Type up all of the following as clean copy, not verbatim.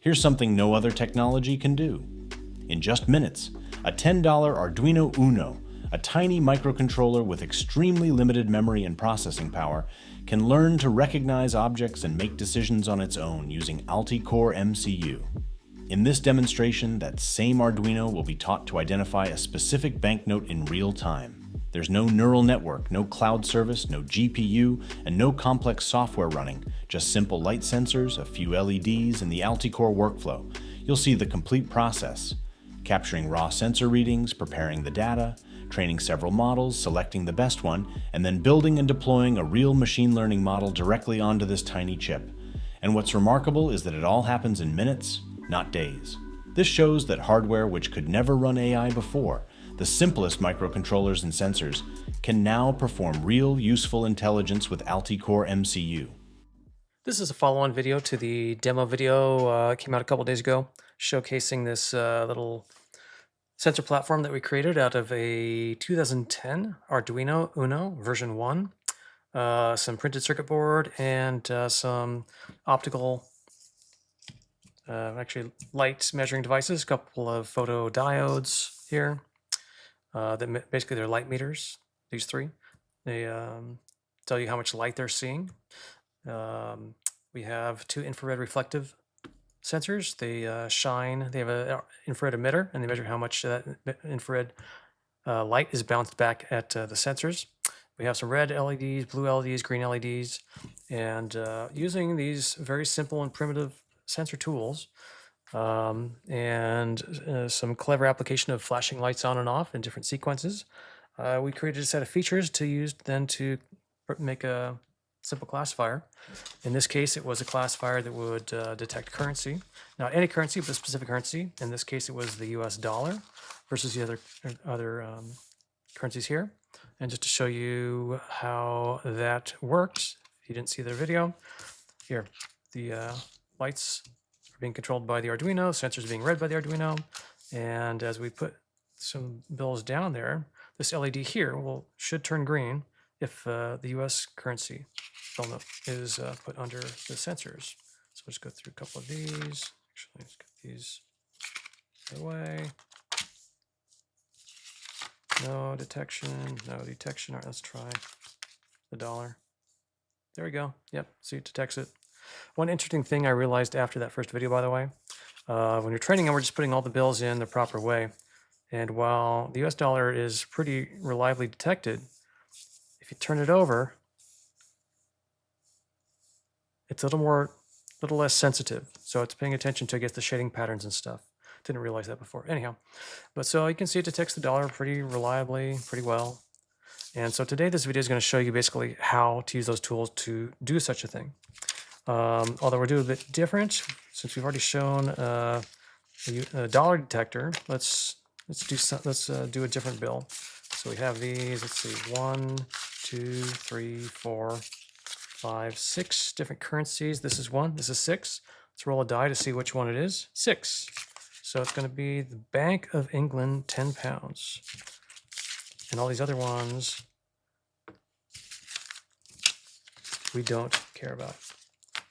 Here's something no other technology can do. In just minutes, a $10 Arduino Uno, a tiny microcontroller with extremely limited memory and processing power, can learn to recognize objects and make decisions on its own using AltiCore MCU. In this demonstration, that same Arduino will be taught to identify a specific banknote in real time. There's no neural network, no cloud service, no GPU, and no complex software running, just simple light sensors, a few LEDs, and the AltiCore workflow. You'll see the complete process: capturing raw sensor readings, preparing the data, training several models, selecting the best one, and then building and deploying a real machine learning model directly onto this tiny chip. And what's remarkable is that it all happens in minutes, not days. This shows that hardware which could never run AI before, the simplest microcontrollers and sensors, can now perform real, useful intelligence with AltiCore MCU. This is a follow-on video to the demo video came out a couple days ago, showcasing this little sensor platform that we created out of a 2010 Arduino Uno version 1, some printed circuit board, and some optical, actually light measuring devices, a couple of photodiodes here. Basically they're light meters, these three. They tell you how much light they're seeing. We have two infrared reflective sensors. They shine, they have an infrared emitter, and they measure how much that infrared light is bounced back at the sensors. We have some red LEDs, blue LEDs, green LEDs, and using these very simple and primitive sensor tools and some clever application of flashing lights on and off in different sequences, we created a set of features to use then to make a simple classifier. In this case, it was a classifier that would detect currency. Not any currency, but a specific currency. In this case, it was the US dollar versus the other currencies here. And just to show you how that works, if you didn't see the video, here, the lights are being controlled by the Arduino, sensors being read by the Arduino. And as we put some bills down there, this LED here should turn green if the US currency element is put under the sensors. So we'll just go through a couple of these. Actually, let's get these away. No detection, no detection. All right, let's try the dollar. There we go. Yep, see, it detects it. One interesting thing I realized after that first video, by the way, when you're training and we're just putting all the bills in the proper way, and while the US dollar is pretty reliably detected, if you turn it over, it's a little less sensitive. So it's paying attention to, I guess, the shading patterns and stuff. Didn't realize that before. Anyhow, but so you can see it detects the dollar pretty reliably, pretty well. And so today this video is going to show you basically how to use those tools to do such a thing. Although we're doing a bit different, since we've already shown a dollar detector, let's do a different bill. So we have these, let's see, 1, 2, 3, 4, 5, 6 different currencies. This is 1, this is 6. Let's roll a die to see which one it is. 6. So it's going to be the Bank of England £10. And all these other ones we don't care about.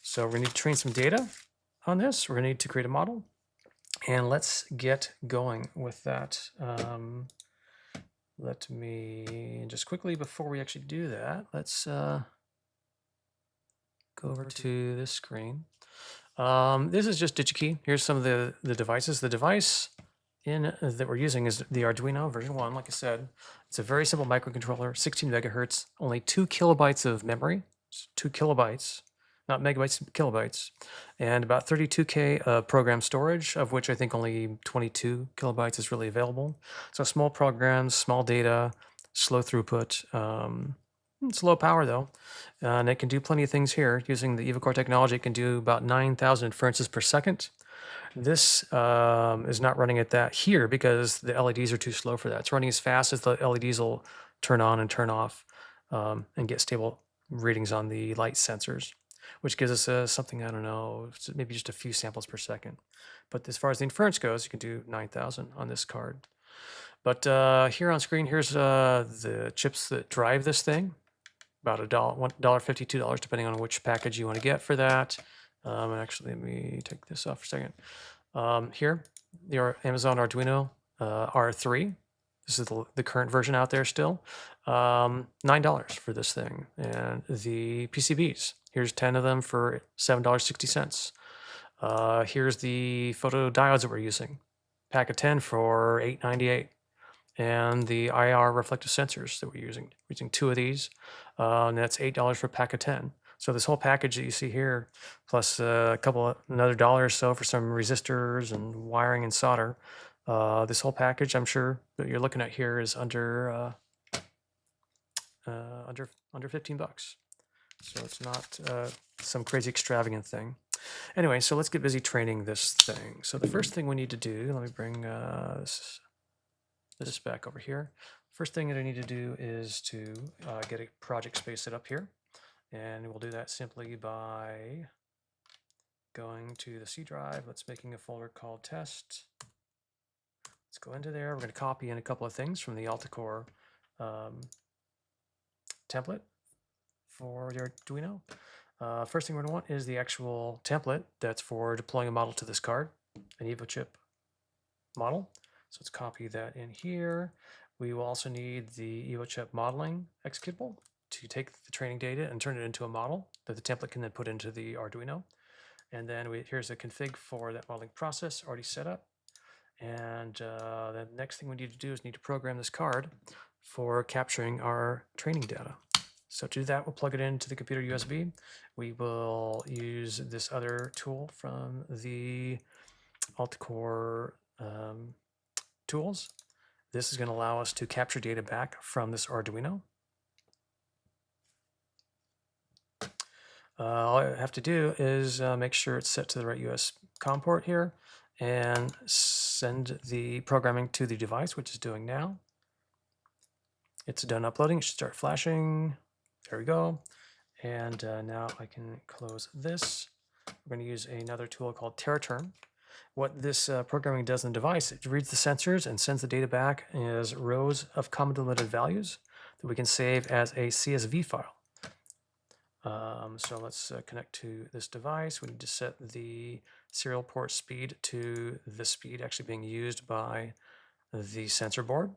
So we're going to need to train some data on this. We're going to need to create a model. And let's get going with that. Let me just quickly, before we actually do that, let's go over to this screen. This is just DigiKey. Here's some of the devices. The device that we're using is the Arduino version 1. Like I said, it's a very simple microcontroller, 16 megahertz, only 2 kilobytes of memory. It's 2 kilobytes, not megabytes, kilobytes, and about 32K program storage, of which I think only 22 kilobytes is really available. So small programs, small data, slow throughput. It's low power though, and it can do plenty of things here. Using the AltiCore technology, it can do about 9,000 inferences per second. This is not running at that here because the LEDs are too slow for that. It's running as fast as the LEDs will turn on and turn off and get stable readings on the light sensors, which gives us something, I don't know, maybe just a few samples per second. But as far as the inference goes, you can do 9,000 on this card. But here on screen, here's the chips that drive this thing. About $1.50, $2, depending on which package you want to get for that. And actually, let me take this off for a second. Here, the Amazon Arduino R3. This is the current version out there still. $9 for this thing. And the PCBs, here's 10 of them for $7.60. Here's the photodiodes that we're using. Pack of 10 for $8.98. And the IR reflective sensors that we're using 2 of these, and that's $8 for a pack of 10. So this whole package that you see here, plus another dollar or so for some resistors and wiring and solder, this whole package, I'm sure that you're looking at here, is under under 15 bucks. So it's not some crazy extravagant thing. Anyway, so let's get busy training this thing. So the first thing we need to do, let me bring this back over here. First thing that I need to do is to get a project space set up here. And we'll do that simply by going to the C drive. Let's making a folder called test. Let's go into there. We're going to copy in a couple of things from the AltiCore template for the Arduino. First thing we're going to want is the actual template that's for deploying a model to this card, an Evo chip model. So let's copy that in here. We will also need the Evo chip modeling executable to take the training data and turn it into a model that the template can then put into the Arduino. And then here's a config for that modeling process already set up. And the next thing we need to do is need to program this card for capturing our training data. So to do that, we'll plug it into the computer USB. We will use this other tool from the AltiCore tools. This is going to allow us to capture data back from this Arduino. All I have to do is make sure it's set to the right US COM port here and send the programming to the device, which is doing now. It's done uploading. It should start flashing. There we go. And now I can close this. We're going to use another tool called TerraTerm. What this programming does in the device, it reads the sensors and sends the data back as rows of comma delimited values that we can save as a CSV file. So let's connect to this device. We need to set the serial port speed to the speed actually being used by the sensor board.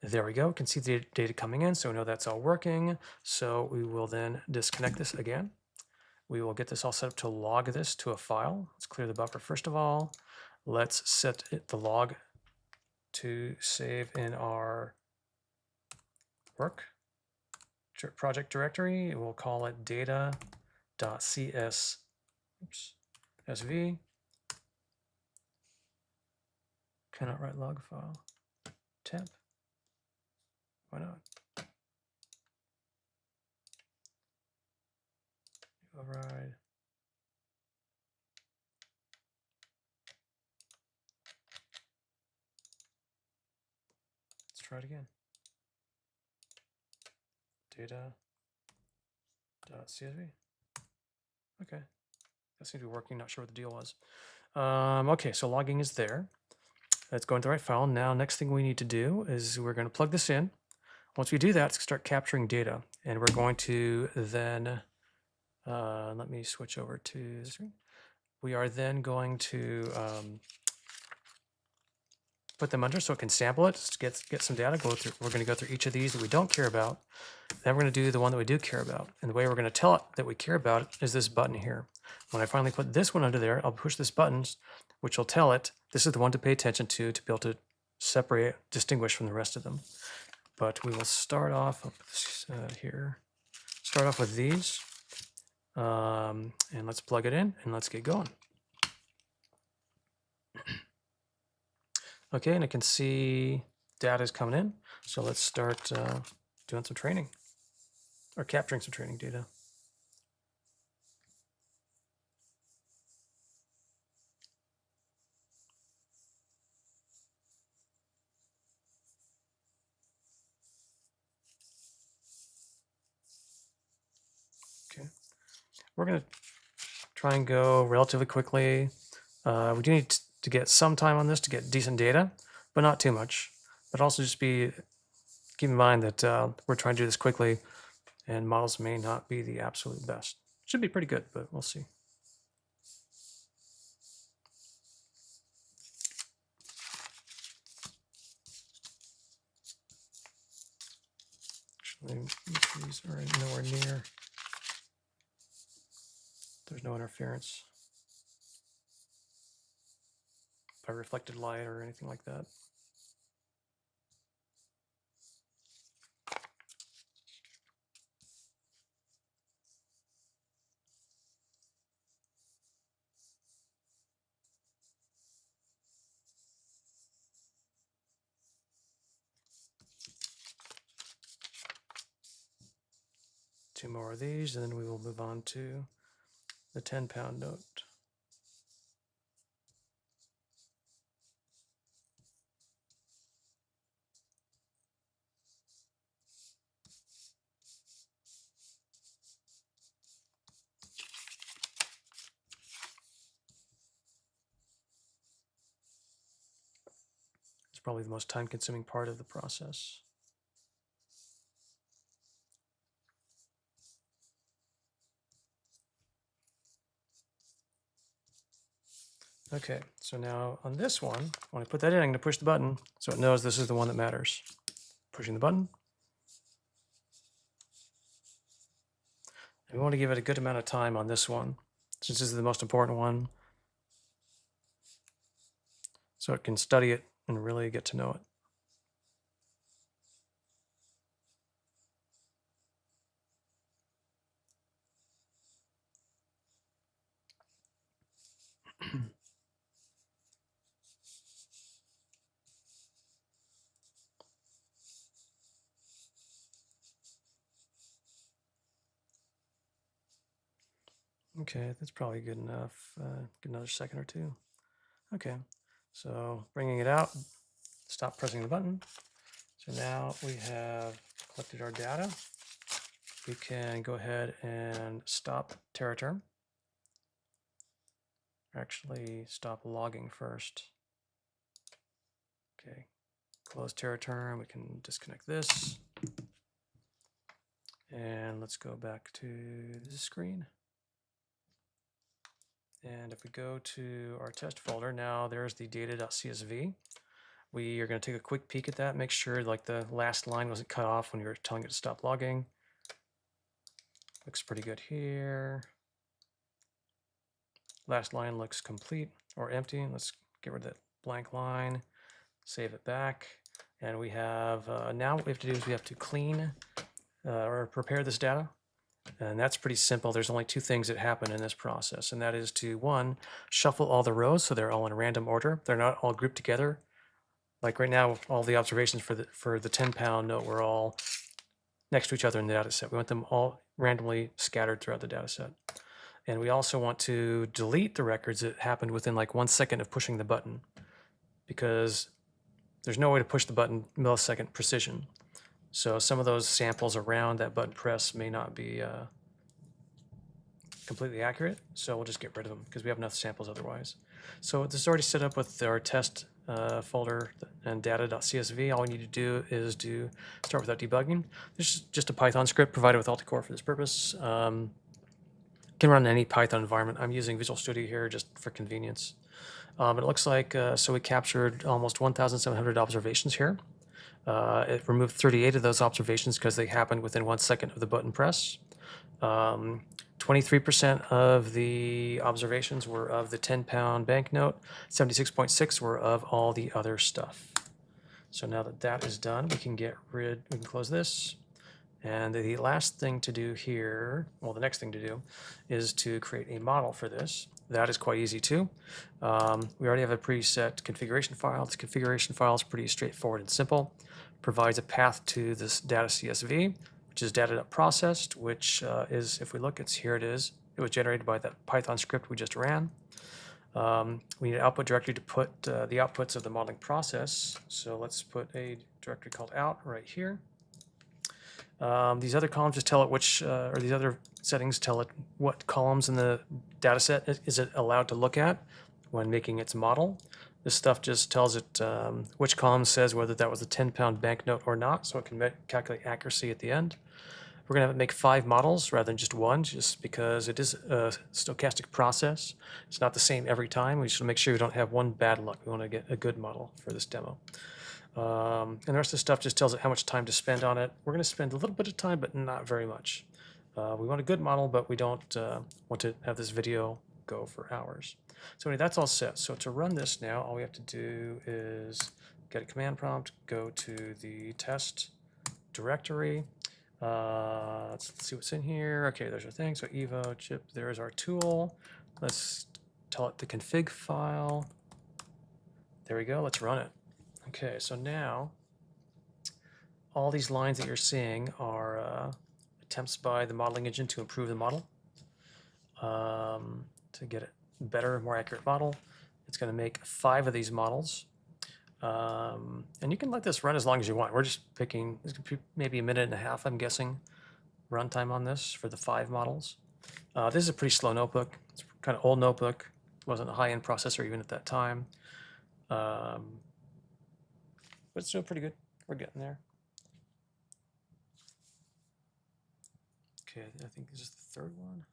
There we go. We can see the data coming in, so we know that's all working. So we will then disconnect this again. We will get this all set up to log this to a file. Let's clear the buffer first of all. Let's set the log to save in our work project directory. We'll call it data.csv. Cannot write log file. Temp. Why not? Override. Let's try it again. Data.csv. Okay, that seems to be working. Not sure what the deal was. Okay, so logging is there. Let's go into the right file. Now, next thing we need to do is we're going to plug this in. Once we do that, let's start capturing data. And we're going to then, let me switch over to the screen. We are then going to put them under so it can sample it, get some data. We're going to go through each of these that we don't care about. Then we're going to do the one that we do care about. And the way we're going to tell it that we care about it is this button here. When I finally put this one under there, I'll push this button, which will tell it this is the one to pay attention to be able to separate, distinguish from the rest of them. But we will start off here. Start off with these. And let's plug it in and let's get going. Okay, and I can see data is coming in. So let's start doing some training or capturing some training data. Okay, we're going to try and go relatively quickly. We do need to get some time on this to get decent data, but not too much. But also just keep in mind that we're trying to do this quickly and models may not be the absolute best. Should be pretty good, but we'll see. Actually, these are nowhere near. There's no interference by reflected light or anything like that. Two more of these, and then we will move on to the 10-pound note. It's probably the most time-consuming part of the process. Okay, so now on this one, when I put that in, I'm going to push the button so it knows this is the one that matters. Pushing the button. And we want to give it a good amount of time on this one, since this is the most important one, so it can study it and really get to know it. Okay, that's probably good enough. Get another second or two. Okay, so bringing it out, stop pressing the button. So now we have collected our data. We can go ahead and stop TerraTerm. Actually, stop logging first. Okay, close TerraTerm. We can disconnect this. And let's go back to this screen. And if we go to our test folder, now there's the data.csv. We are going to take a quick peek at that, make sure like the last line wasn't cut off when you were telling it to stop logging. Looks pretty good here. Last line looks complete or empty. Let's get rid of that blank line, save it back. And we have, now what we have to do is we have to clean or prepare this data. And that's pretty simple. There's only two things that happen in this process, and that is to, one, shuffle all the rows so they're all in random order. They're not all grouped together. Like right now, all the observations for the 10-pound note were all next to each other in the data set. We want them all randomly scattered throughout the data set. And we also want to delete the records that happened within like 1 second of pushing the button, because there's no way to push the button millisecond precision. So some of those samples around that button press may not be completely accurate. So we'll just get rid of them because we have enough samples otherwise. So this is already set up with our test folder and data.csv. All we need to do is start without debugging. This is just a Python script provided with AltiCore for this purpose. Can run any Python environment. I'm using Visual Studio here just for convenience. It looks like, so we captured almost 1,700 observations here. It removed 38 of those observations because they happened within 1 second of the button press. 23% of the observations were of the 10-pound banknote. 76.6 were of all the other stuff. So now that that is done, we can close this. And the last thing to do here, well, the next thing to do is to create a model for this. That is quite easy too. We already have a preset configuration file. This configuration file is pretty straightforward and simple. Provides a path to this data CSV, which is data.processed, which is, if we look, here it is. It was generated by that Python script we just ran. We need an output directory to put the outputs of the modeling process. So let's put a directory called out right here. These other columns just tell it which, or these other settings tell it what columns in the data set is it allowed to look at when making its model. This stuff just tells it which column says whether that was a 10-pound banknote or not, so it can calculate accuracy at the end. We're going to make 5 models rather than just one, just because it is a stochastic process. It's not the same every time. We should make sure we don't have one bad luck. We want to get a good model for this demo. And the rest of the stuff just tells it how much time to spend on it. We're going to spend a little bit of time, but not very much. We want a good model, but we don't want to have this video go for hours. So anyway, that's all set. So to run this now, all we have to do is get a command prompt, go to the test directory. Let's see what's in here. Okay, there's our thing. So evo chip, there's our tool. Let's tell it the config file. There we go. Let's run it. Okay, so now all these lines that you're seeing are attempts by the modeling engine to improve the model, to get a better, more accurate model. It's going to make 5 of these models. And you can let this run as long as you want. We're just picking, this could be maybe a minute and a half, I'm guessing, runtime on this for the 5 models. This is a pretty slow notebook. It's kind of old notebook. It wasn't a high-end processor even at that time. But it's doing pretty good. We're getting there. Okay, I think this is the 3rd one.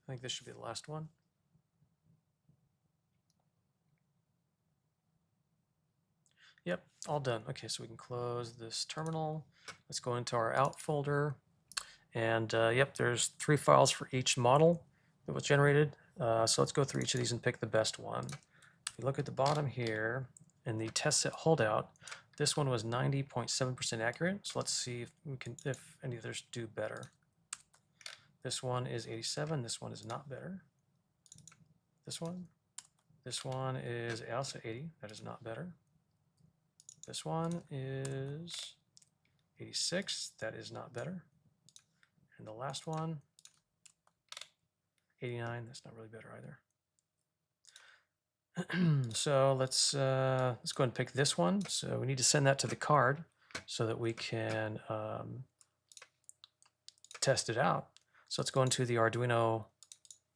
I think this should be the last one. Yep, all done. Okay, so we can close this terminal. Let's go into our out folder. And yep, there's 3 files for each model that was generated. So let's go through each of these and pick the best one. If you look at the bottom here in the test set holdout, this one was 90.7% accurate. So let's see if we can, if any others do better. This one is 87. This one is not better. This one is also 80. That is not better. This one is 86. That is not better. And the last one, 89. That's not really better either. So let's go ahead and pick this one. So we need to send that to the card so that we can test it out. So let's go into the Arduino,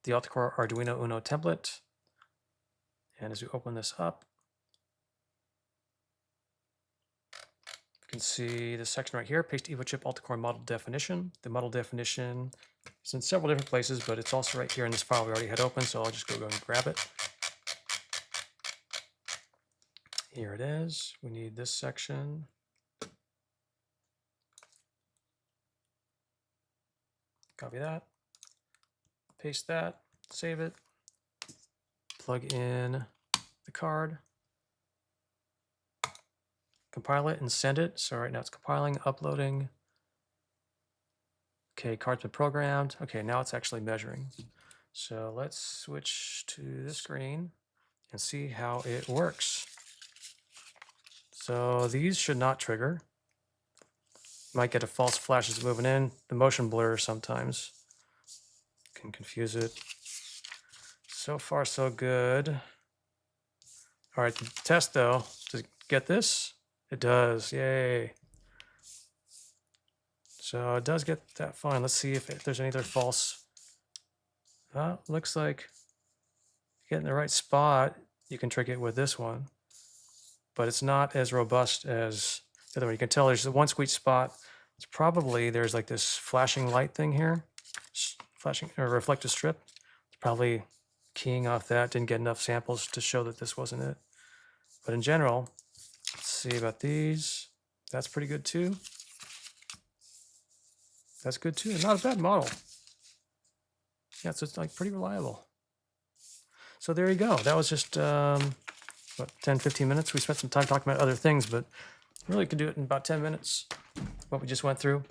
the AltiCore Arduino Uno template. And as we open this up, you can see this section right here, paste Evo chip AltiCore model definition. The model definition is in several different places, but it's also right here in this file we already had open, so I'll just go and grab it. Here it is. We need this section. Copy that, paste that, save it, plug in the card, compile it and send it. So right now it's compiling, uploading. Okay, card's been programmed. Okay, now it's actually measuring. So let's switch to the screen and see how it works. So these should not trigger. Might get a false flash as moving in. The motion blur sometimes can confuse it. So far, so good. All right, the test though, does it get this? It does, yay. So it does get that fine. Let's see if there's any other false. Looks like getting the right spot, you can trick it with this one, but it's not as robust as the other one. You can tell there's one sweet spot. It's probably, there's like this flashing light thing here, flashing or reflective strip. It's probably keying off that, didn't get enough samples to show that this wasn't it. But in general, let's see about these. That's pretty good too. That's good too. Not a bad model. Yeah, so it's like pretty reliable. So there you go. That was just, what, 10, 15 minutes. We spent some time talking about other things, but really could do it in about 10 minutes, what we just went through.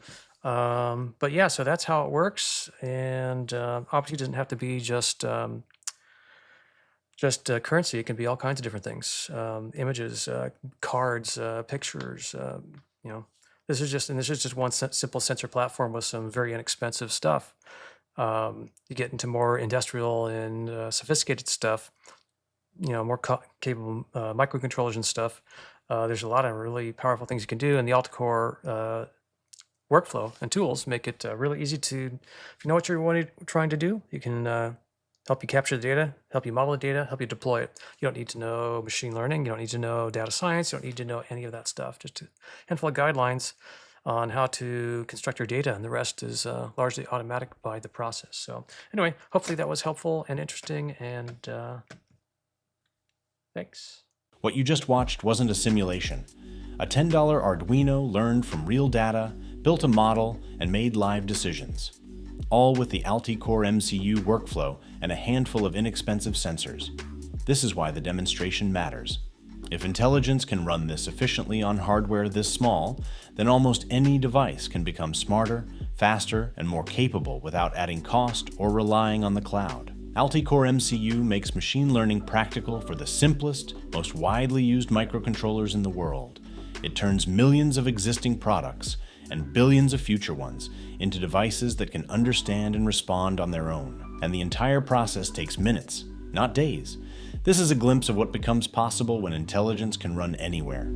But yeah, so that's how it works. And obviously it doesn't have to be just currency. It can be all kinds of different things, images, cards, pictures, you know. This is just one simple sensor platform with some very inexpensive stuff. You get into more industrial and sophisticated stuff, you know, more capable microcontrollers and stuff. There's a lot of really powerful things you can do, and the AltiCore workflow and tools make it really easy to, if you know what you're trying to do, you can help you capture the data, help you model the data, help you deploy it. You don't need to know machine learning. You don't need to know data science. You don't need to know any of that stuff. Just a handful of guidelines on how to construct your data, and the rest is largely automatic by the process. So anyway, hopefully that was helpful and interesting, and thanks. What you just watched wasn't a simulation. A $10 Arduino learned from real data, built a model, and made live decisions. All with the AltiCore MCU workflow and a handful of inexpensive sensors. This is why the demonstration matters. If intelligence can run this efficiently on hardware this small, then almost any device can become smarter, faster, and more capable without adding cost or relying on the cloud. AltiCore MCU makes machine learning practical for the simplest, most widely used microcontrollers in the world. It turns millions of existing products and billions of future ones into devices that can understand and respond on their own. And the entire process takes minutes, not days. This is a glimpse of what becomes possible when intelligence can run anywhere.